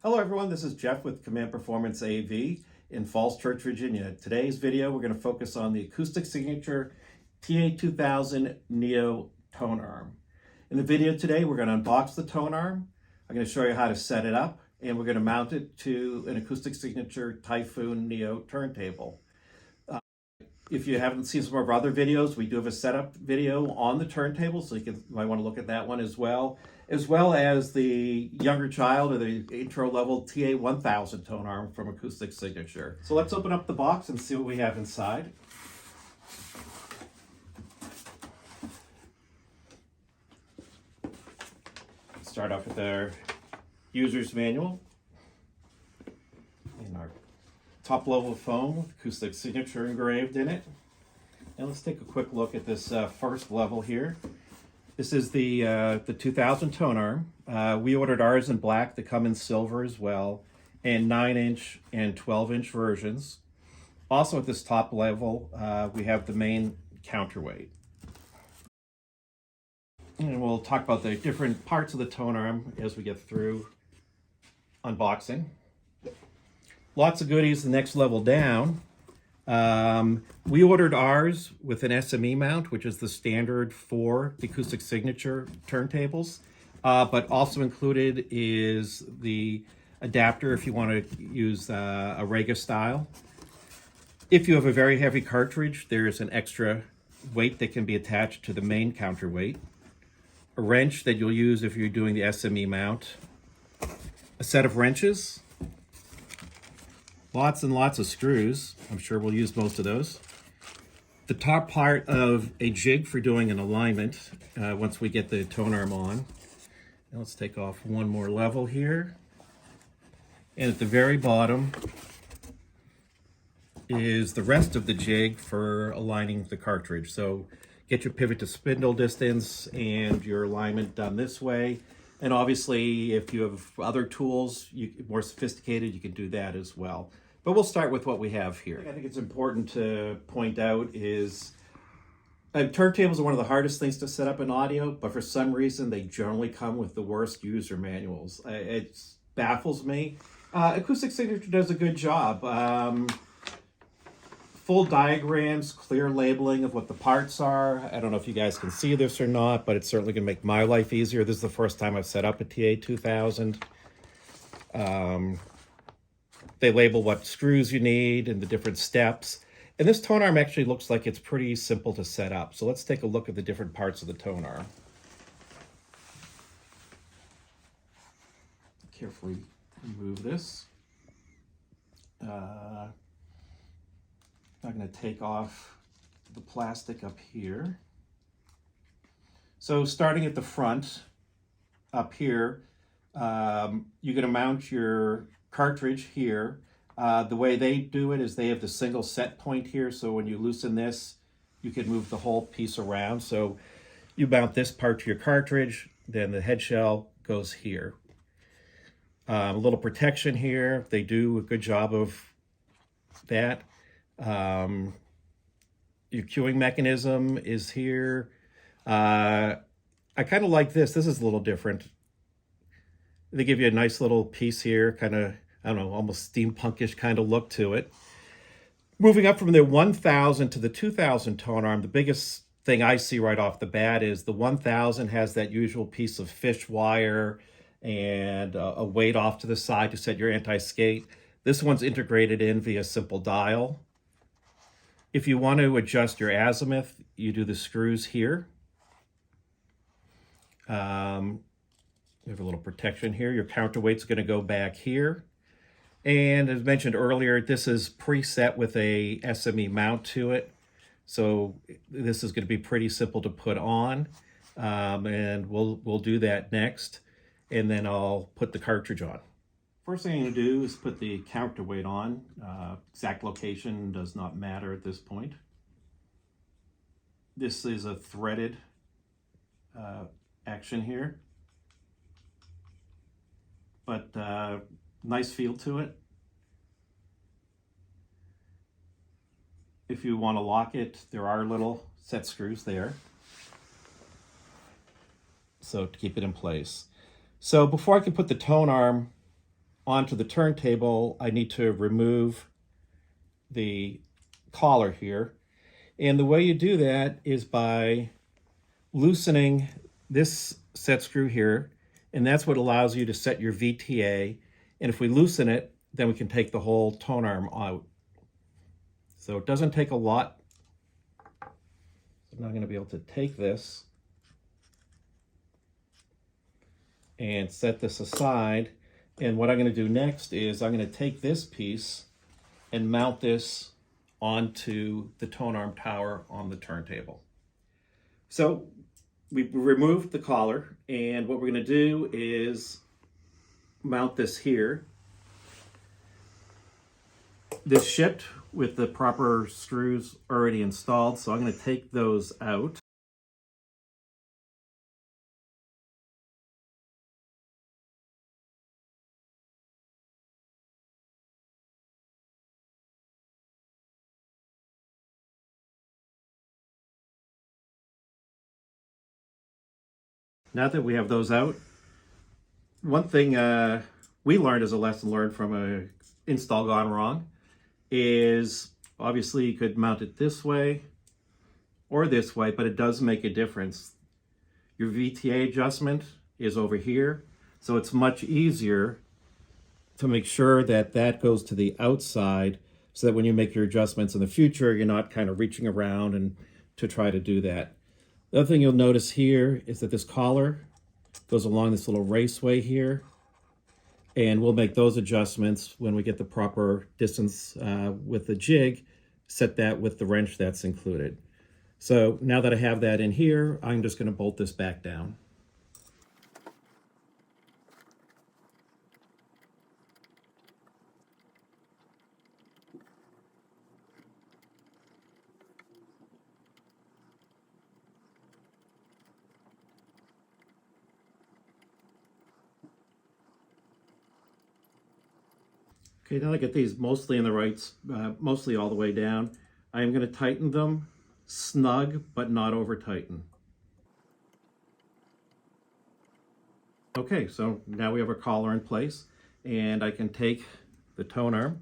Hello everyone, this is Jeff with Command Performance AV in Falls Church, Virginia. Today's video, we're going to focus on the Acoustic Signature TA-2000 NEO Tonearm. In the video today, we're going to unbox the Tonearm. I'm going to show you how to set it up, and we're going to mount it to an Acoustic Signature Typhoon NEO turntable. If you haven't seen some of our other videos, we do have a setup video on the turntable, so you might want to look at that one as well as the younger child or the intro level TA-1000 Tonearm from Acoustic Signature. So let's open up the box and see what we have inside. Start off with our user's manual and our top level foam with Acoustic Signature engraved in it. And let's take a quick look at this first level here. This is the 2000 Tonearm. We ordered ours in black. They come in silver as well, and 9-inch and 12-inch versions. Also at this top level, we have the main counterweight. And we'll talk about the different parts of the Tonearm as we get through unboxing. Lots of goodies the next level down. We ordered ours with an SME mount, which is the standard for the Acoustic Signature turntables, but also included is the adapter if you want to use a Rega style. If you have a very heavy cartridge, there's an extra weight that can be attached to the main counterweight. A wrench that you'll use if you're doing the SME mount. A set of wrenches. Lots and lots of screws. I'm sure we'll use most of those. The top part of a jig for doing an alignment once we get the Tonearm on. Now let's take off one more level here. And at the very bottom is the rest of the jig for aligning the cartridge. So get your pivot to spindle distance and your alignment done this way. And obviously, if you have other tools, more sophisticated, you can do that as well. But we'll start with what we have here. I think it's important to point out is turntables are one of the hardest things to set up in audio, but for some reason, they generally come with the worst user manuals. It baffles me. Acoustic Signature does a good job. Full diagrams, clear labeling of what the parts are. I don't know if you guys can see this or not, but it's certainly going to make my life easier. This is the first time I've set up a TA-2000. They label what screws you need and the different steps. And this Tonearm actually looks like it's pretty simple to set up. So let's take a look at the different parts of the Tonearm. Carefully remove this. I'm going to take off the plastic up here. So starting at the front, up here, you're going to mount your cartridge here. The way they do it is they have the single set point here, so when you loosen this, you can move the whole piece around. So you mount this part to your cartridge, then the head shell goes here. A little protection here. They do a good job of that. Your cueing mechanism is here. I kind of like this. This is a little different. They give you a nice little piece here, kind of, I don't know, almost steampunkish kind of look to it. Moving up from the 1000 to the 2000 Tonearm, the biggest thing I see right off the bat is the 1000 has that usual piece of fish wire and a weight off to the side to set your anti-skate. This one's integrated in via simple dial. If you want to adjust your azimuth, you do the screws here. You have a little protection here. Your counterweight's going to go back here. And as mentioned earlier, this is preset with a SME mount to it. So this is going to be pretty simple to put on. And we'll do that next. And then I'll put the cartridge on. First thing I'm going to do is put the counterweight on. Exact location does not matter at this point. This is a threaded action here, but nice feel to it. If you want to lock it, there are little set screws there. So to keep it in place. So before I can put the Tonearm onto the turntable, I need to remove the collar here. And the way you do that is by loosening this set screw here, and that's what allows you to set your VTA. And if we loosen it, then we can take the whole tone arm out. So it doesn't take a lot. I'm not going to be able to take this and set this aside. And what I'm going to do next is I'm going to take this piece and mount this onto the tone arm tower on the turntable. So we removed the collar, and what we're going to do is mount this here. This shipped with the proper screws already installed, so I'm going to take those out. Now that we have those out, one thing we learned as a lesson learned from a install gone wrong is obviously you could mount it this way or this way, but it does make a difference. Your VTA adjustment is over here, so it's much easier to make sure that that goes to the outside so that when you make your adjustments in the future, you're not kind of reaching around and to try to do that. The other thing you'll notice here is that this collar goes along this little raceway here, and we'll make those adjustments when we get the proper distance with the jig, set that with the wrench that's included. So now that I have that in here, I'm just going to bolt this back down. Okay, now I get these mostly in the rights, mostly all the way down. I am going to tighten them snug, but not over tighten. Okay, so now we have our collar in place, and I can take the tone arm,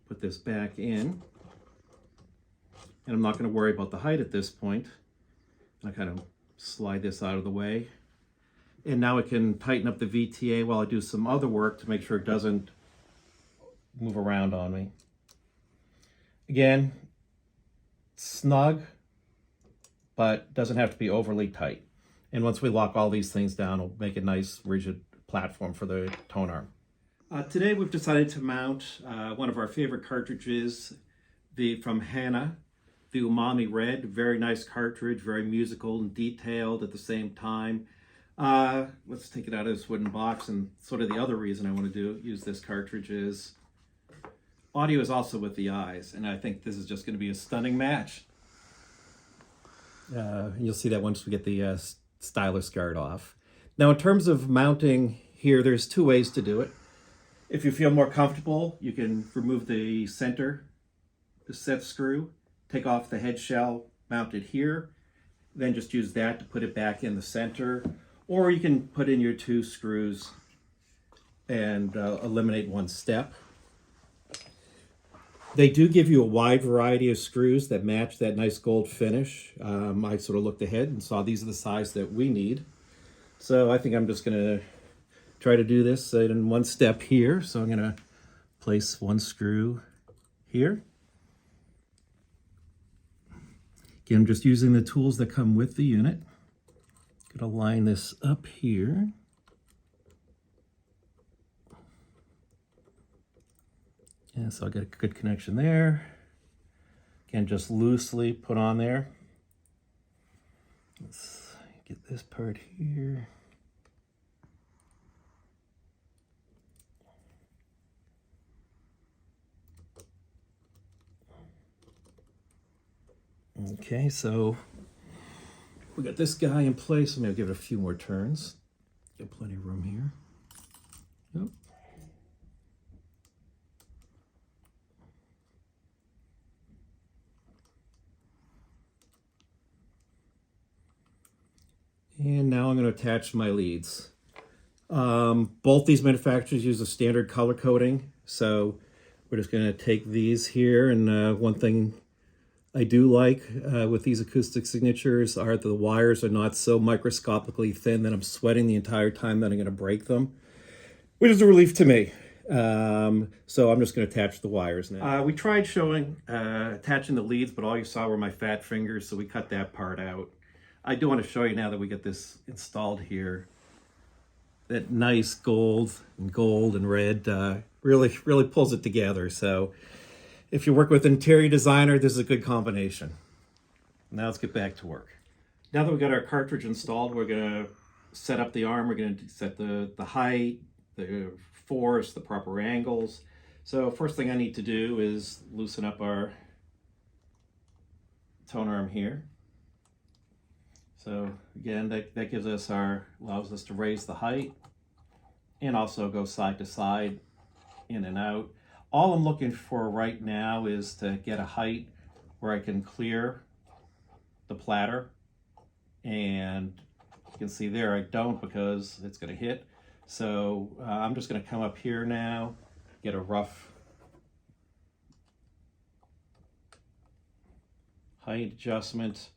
put this back in, and I'm not going to worry about the height at this point. I kind of slide this out of the way. And now I can tighten up the VTA while I do some other work to make sure it doesn't move around on me. Again, snug, but doesn't have to be overly tight. And once we lock all these things down, it'll make a nice rigid platform for the tone arm. Today we've decided to mount one of our favorite cartridges, from Hana, the Umami Red. Very nice cartridge, very musical and detailed at the same time. Let's take it out of this wooden box, and sort of the other reason I want to use this cartridge is audio is also with the eyes, and I think this is just going to be a stunning match. You'll see that once we get the stylus guard off. Now in terms of mounting here, there's two ways to do it. If you feel more comfortable, you can remove the center, the set screw, take off the head shell, mount it here, then just use that to put it back in the center. Or you can put in your two screws and eliminate one step. They do give you a wide variety of screws that match that nice gold finish. I sort of looked ahead and saw these are the size that we need. So I think I'm just going to try to do this in one step here. So I'm going to place one screw here. Again, I'm just using the tools that come with the unit. Gonna line this up here. Yeah, so I'll get a good connection there. Again, just loosely put on there. Let's get this part here. Okay, so we got this guy in place. I'm gonna give it a few more turns. Got plenty of room here. Yep. And now I'm going to attach my leads. Both these manufacturers use a standard color coding, so we're just going to take these here. And one thing I do like with these acoustic signatures are that the wires are not so microscopically thin that I'm sweating the entire time that I'm going to break them, which is a relief to me. So I'm just going to attach the wires now. We tried showing attaching the leads, but all you saw were my fat fingers, so we cut that part out. I do want to show you now that we get this installed here. That nice gold and red really pulls it together. So if you work with an interior designer, this is a good combination. Now let's get back to work. Now that we got our cartridge installed, we're going to set up the arm. We're going to set the height, the force, the proper angles. So first thing I need to do is loosen up our tone arm here. So again, that gives us allows us to raise the height and also go side to side, in and out. All I'm looking for right now is to get a height where I can clear the platter. And you can see there I don't, because it's going to hit. So I'm just going to come up here now, get a rough height adjustment,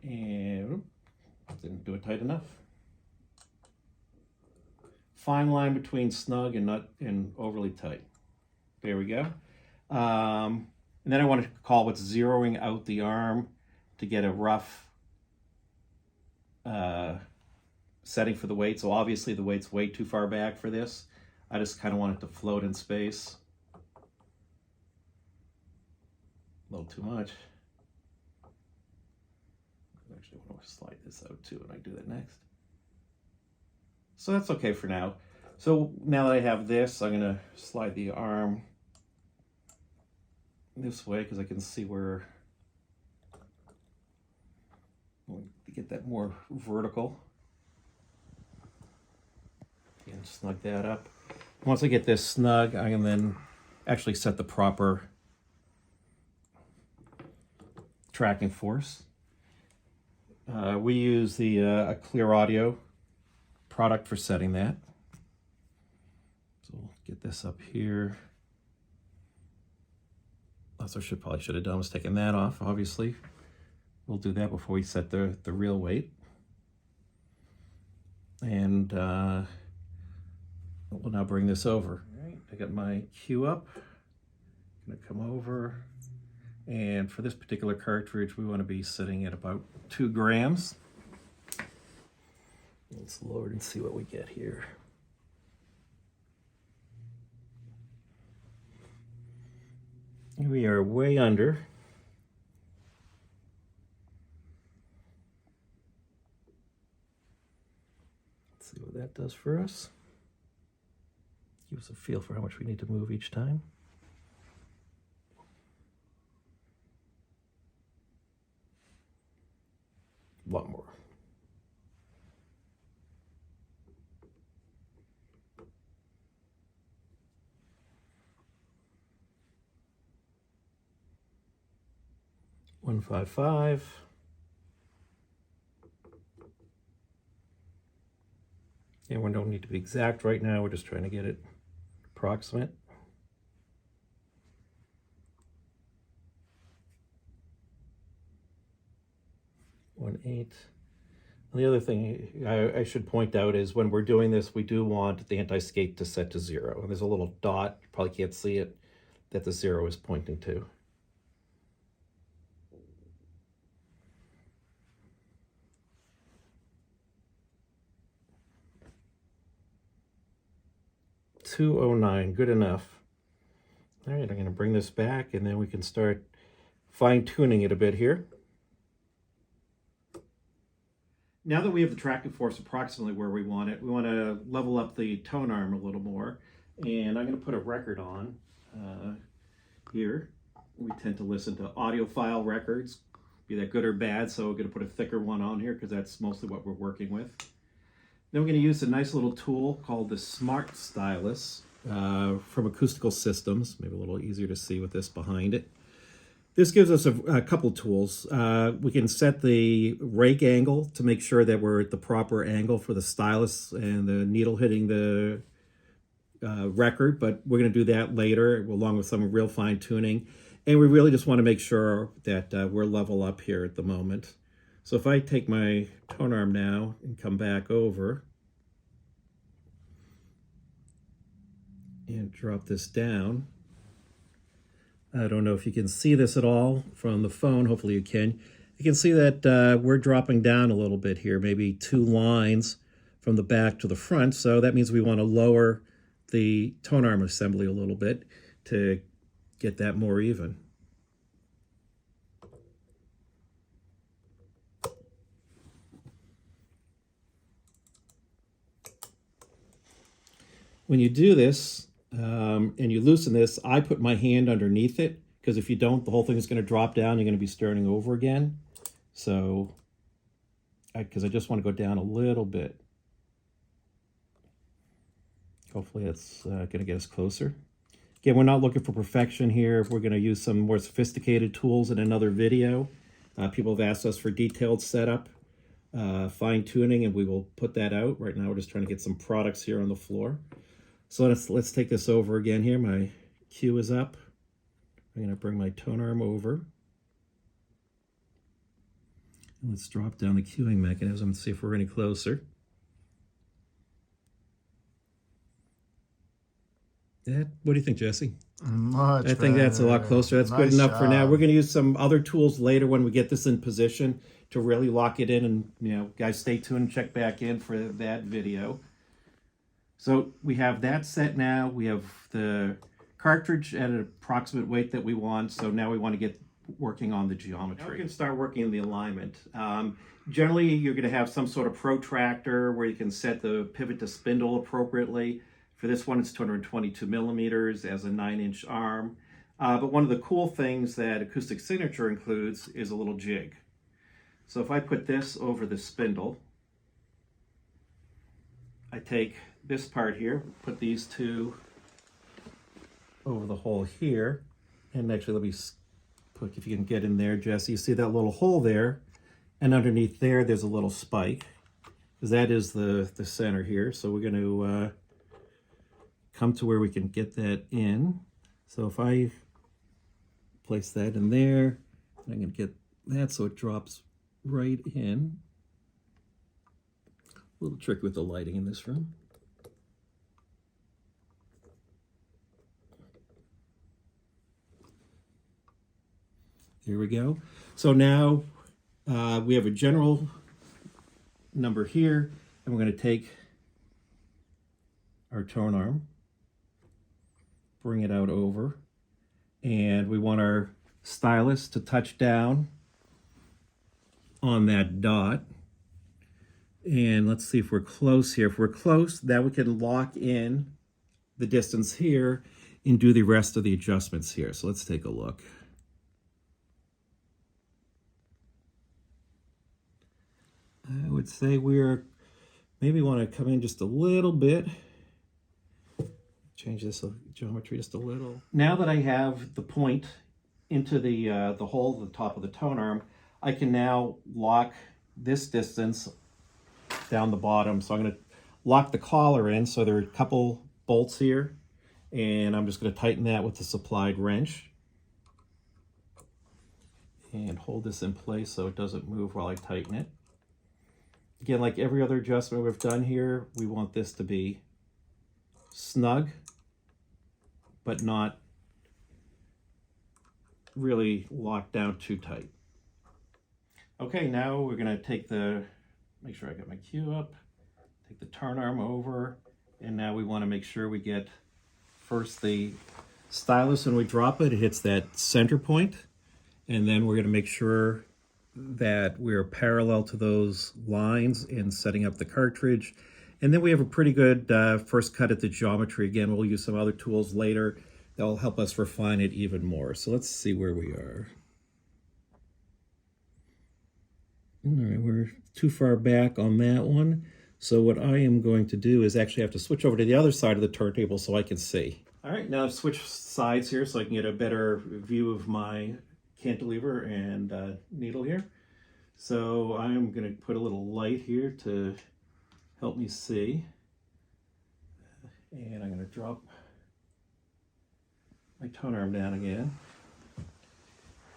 and didn't do it tight enough. Fine line between snug and overly tight. There we go. And then I want to call what's zeroing out the arm to get a rough setting for the weight. So obviously the weight's way too far back for this. I just kind of want it to float in space. A little too much. Actually, I want to slide this out too, and I do that next. So that's okay for now. So now that I have this, I'm going to slide the arm this way because I can see where to get that more vertical. And snug that up. Once I get this snug, I can then actually set the proper tracking force. We use the a Clear Audio product for setting that. So we'll get this up here. That's what I probably should have done, was taking that off, obviously. We'll do that before we set the real weight. And we'll now bring this over. All right, I got my cue up. I'm gonna come over. And for this particular cartridge, we want to be sitting at about 2 grams. Let's lower it and see what we get here. We are way under. Let's see what that does for us. Give us a feel for how much we need to move each time. A lot more. $155. And we don't need to be exact right now. We're just trying to get it approximate. 1/8. The other thing I should point out is when we're doing this, we do want the anti-skate to set to 0. And there's a little dot, you probably can't see it, that the 0 is pointing to. $209, good enough. All right, I'm going to bring this back, and then we can start fine-tuning it a bit here. Now that we have the tracking force approximately where we want it, we want to level up the tone arm a little more. And I'm going to put a record on here. We tend to listen to audiophile records, be that good or bad, so we're going to put a thicker one on here because that's mostly what we're working with. Then we're going to use a nice little tool called the Smart Stylus from Acoustical Systems. Maybe a little easier to see with this behind it. This gives us a couple tools. We can set the rake angle to make sure that we're at the proper angle for the stylus and the needle hitting the record, but we're going to do that later along with some real fine tuning. And we really just want to make sure that we're level up here at the moment. So if I take my tone arm now and come back over and drop this down, I don't know if you can see this at all from the phone. Hopefully you can. You can see that we're dropping down a little bit here, maybe 2 lines from the back to the front. So that means we want to lower the tone arm assembly a little bit to get that more even. When you do this, and you loosen this, I put my hand underneath it, because if you don't, the whole thing is going to drop down. You're going to be starting over again. So, because I just want to go down a little bit. Hopefully that's going to get us closer. Again, we're not looking for perfection here. We're going to use some more sophisticated tools in another video. People have asked us for detailed setup, fine tuning, and we will put that out. Right now we're just trying to get some products here on the floor. So let's take this over again here. My cue is up. I'm going to bring my tone arm over. And let's drop down the cueing mechanism and see if we're any closer. What do you think, Jesse? Much I think that's a lot closer. That's nice, good enough for now. We're going to use some other tools later when we get this in position to really lock it in. And, guys, stay tuned and check back in for that video. So we have that set now. We have the cartridge at an approximate weight that we want. So now we want to get working on the geometry. Now we can start working on the alignment. Generally, you're going to have some sort of protractor where you can set the pivot to spindle appropriately. For this one, it's 222 millimeters as a 9-inch arm. But one of the cool things that Acoustic Signature includes is a little jig. So if I put this over the spindle, I take this part here, put these two over the hole here, and actually let me put, if you can get in there, Jesse, you see that little hole there, and underneath there, there's a little spike, because that is the center here. So we're going to come to where we can get that in. So if I place that in there, I'm going to get that so it drops right in. A little trick with the lighting in this room. Here we go. So now we have a general number here, and we're going to take our tone arm, bring it out over, and we want our stylus to touch down on that dot. And let's see if we're close here. If we're close, then we can lock in the distance here and do the rest of the adjustments here. So let's take a look. I would say we're maybe want to come in just a little bit. Change this geometry just a little. Now that I have the point into the hole at the top of the tone arm, I can now lock this distance down the bottom. So I'm going to lock the collar in. So there are a couple bolts here, and I'm just going to tighten that with the supplied wrench and hold this in place so it doesn't move while I tighten it. Again, like every other adjustment we've done here, we want this to be snug, but not really locked down too tight. Okay, now we're going to take make sure I got my cue up, take the turn arm over, and now we want to make sure we get first the stylus. When we drop it, it hits that center point, and then we're going to make sure that we're parallel to those lines in setting up the cartridge. And then we have a pretty good first cut at the geometry. Again, we'll use some other tools later that'll help us refine it even more. So let's see where we are. All right, we're too far back on that one. So what I am going to do is actually have to switch over to the other side of the turntable so I can see. All right, now I've switched sides here so I can get a better view of my cantilever and needle here. So I'm going to put a little light here to help me see. And I'm going to drop my tone arm down again.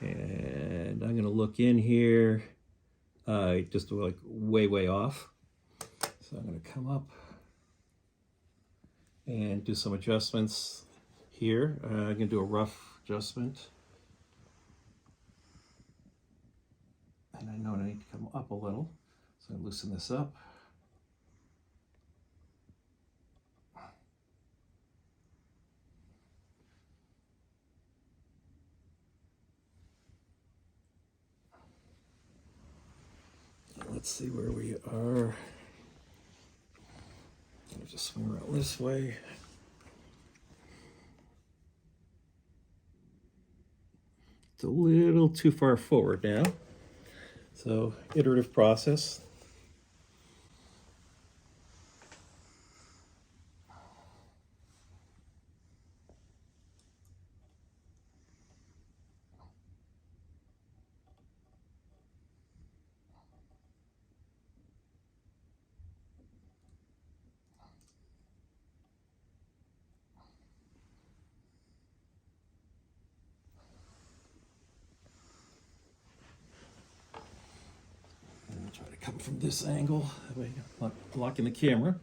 And I'm going to look in here, just like way off. So I'm going to come up and do some adjustments here. I'm going to do a rough adjustment. And I know I need to come up a little, so I loosen this up. Let's see where we are. I'll just swing around this way. It's a little too far forward now. So, iterative process. Try to come from this angle, that way I'm not blocking the camera.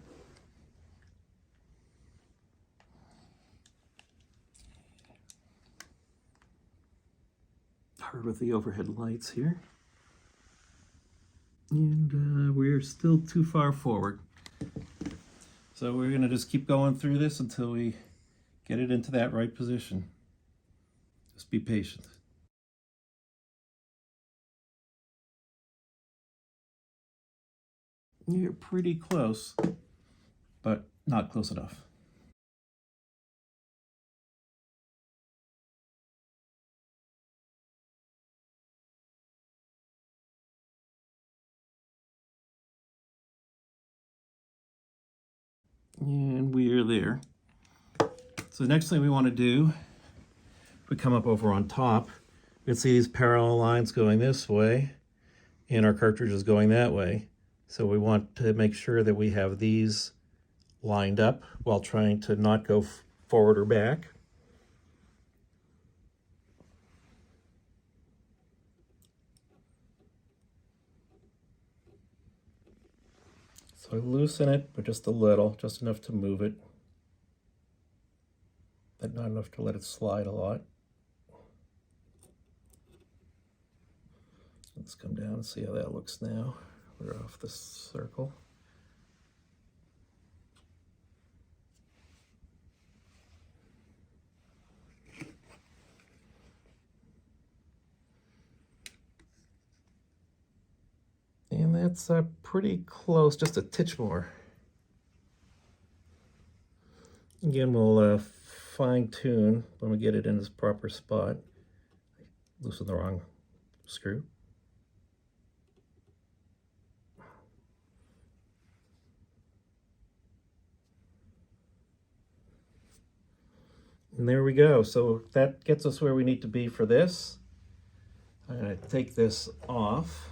Hard with the overhead lights here. And we're still too far forward. So we're going to just keep going through this until we get it into that right position. Just be patient. You're pretty close, but not close enough. And we are there. So the next thing we want to do, we come up over on top, we can see these parallel lines going this way, and our cartridge is going that way. So we want to make sure that we have these lined up while trying to not go forward or back. So I loosen it, but just a little, just enough to move it, but not enough to let it slide a lot. Let's come down and see how that looks now. We're off the circle. And that's pretty close, just a titch more. Again, we'll fine tune when we get it in its proper spot. Loosen the wrong screw. And there we go. So that gets us where we need to be for this. I'm going to take this off.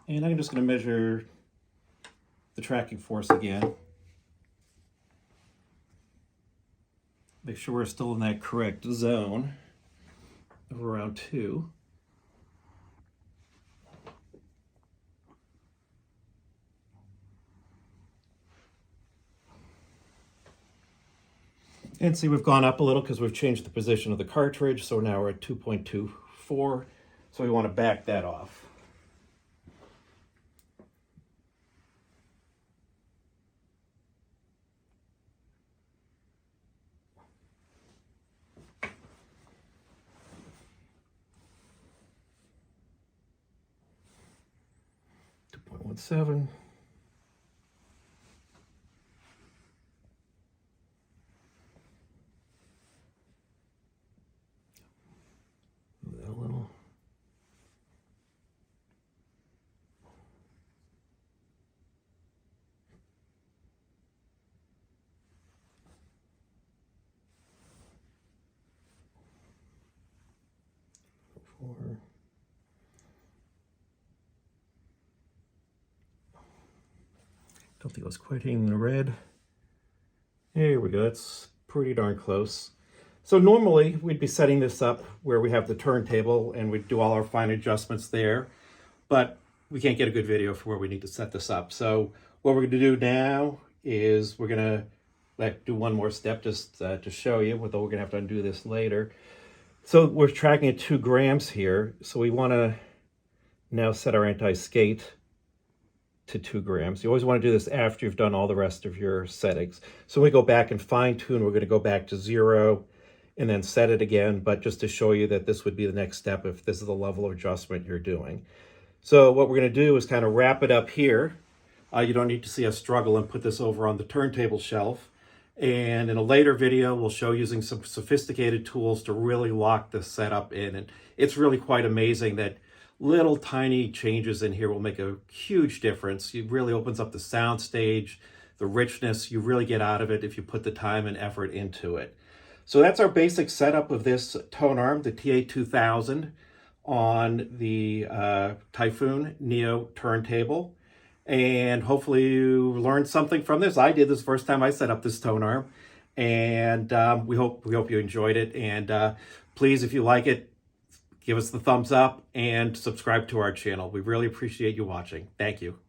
And I'm just going to measure the tracking force again. Make sure we're still in that correct zone of around 2. And see, we've gone up a little because we've changed the position of the cartridge, so now we're at 2.24, so we want to back that off. .17. Move that a little. more. Don't think it was quite hitting the red. There we go, that's pretty darn close. So normally we'd be setting this up where we have the turntable and we'd do all our fine adjustments there, but we can't get a good video for where we need to set this up. So what we're going to do now is we're going to do one more step just to show you, although we're going to have to undo this later. So we're tracking at 2 grams here, so we want to now set our anti-skate to 2 grams. You always want to do this after you've done all the rest of your settings. So when we go back and fine tune, we're going to go back to 0 and then set it again, but just to show you that this would be the next step if this is the level of adjustment you're doing. So what we're going to do is kind of wrap it up here. You don't need to see us struggle and put this over on the turntable shelf. And in a later video, we'll show using some sophisticated tools to really lock this setup in. And it's really quite amazing that little tiny changes in here will make a huge difference. It really opens up the sound stage, the richness you really get out of it if you put the time and effort into it. So that's our basic setup of this Tonearm, the TA-2000, on the Typhoon NEO turntable. And hopefully you learned something from this. I did this first time I set up this Tonearm, and we hope you enjoyed it. And please, if you like it, give us the thumbs up and subscribe to our channel. We really appreciate you watching. Thank you.